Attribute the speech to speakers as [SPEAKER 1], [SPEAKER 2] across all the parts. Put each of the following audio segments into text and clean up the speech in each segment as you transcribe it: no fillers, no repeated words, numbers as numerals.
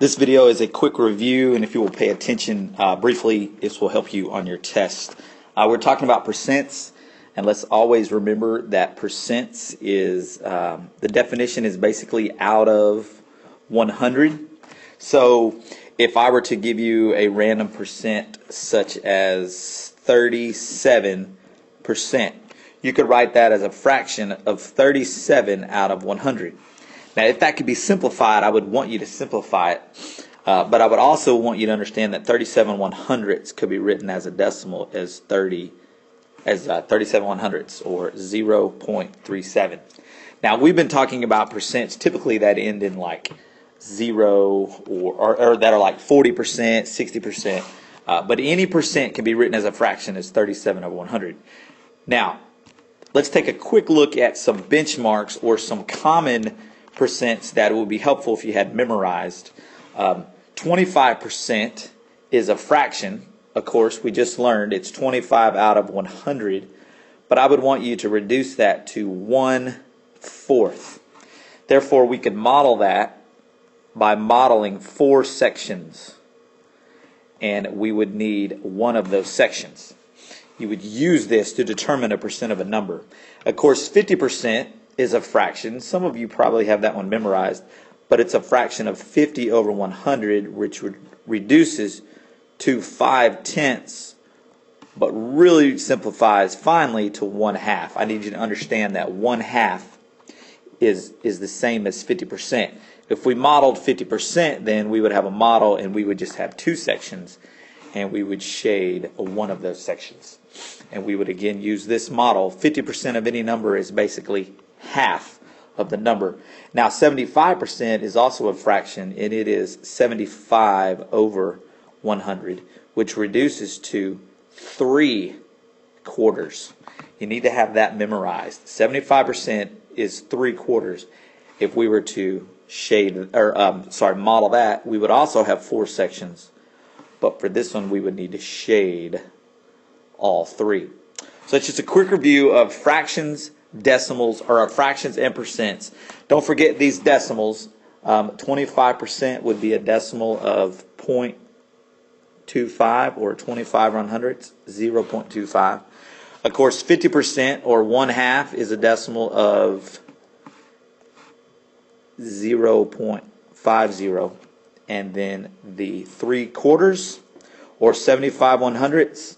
[SPEAKER 1] This video is a quick review, and if you will pay attention briefly, this will help you on your test. We're talking about percents, and let's always remember that percents is, the definition is basically out of 100. So if I were to give you a random percent such as 37%, you could write that as a fraction of 37 out of 100. Now, if that could be simplified, I would want you to simplify it, but I would also want you to understand that 37/100ths could be written as a decimal as 37/100ths, or 0.37. Now, we've been talking about percents typically that end in like 0 or that are like 40%, 60%, but any percent can be written as a fraction as 37/100. Now, let's take a quick look at some benchmarks or some common percents that would be helpful if you had memorized. 25% is a fraction. Of course, we just learned it's 25 out of 100, but I would want you to reduce that to 1/4. Therefore, we could model that by modeling 4 sections, and we would need one of those sections. You would use this to determine a percent of a number. Of course, 50% is a fraction. Some of you probably have that one memorized, but it's a fraction of 50 over 100, which reduces to 5/10, but really simplifies finally to 1/2. I need you to understand that 1/2 is the same as 50%. If we modeled 50%, then we would have a model and we would just have 2 sections, and we would shade one of those sections. And we would again use this model. 50% of any number is basically half of the number. Now, 75% is also a fraction, and it is 75 over 100, which reduces to 3/4. You need to have that memorized. 75% is 3/4. If we were to model that, we would also have 4 sections, but for this one we would need to shade all 3. So it's just a quick review of fractions, decimals, or fractions and percents. Don't forget these decimals. 25% would be a decimal of 0.25, or 25/100ths, 0.25. Of course, 50% or 1/2 is a decimal of 0.50, and then the 3/4 or 75/100ths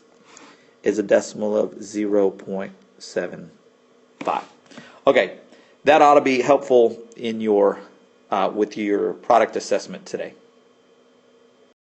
[SPEAKER 1] is a decimal of 0.75. Okay, that ought to be helpful in your with your product assessment today.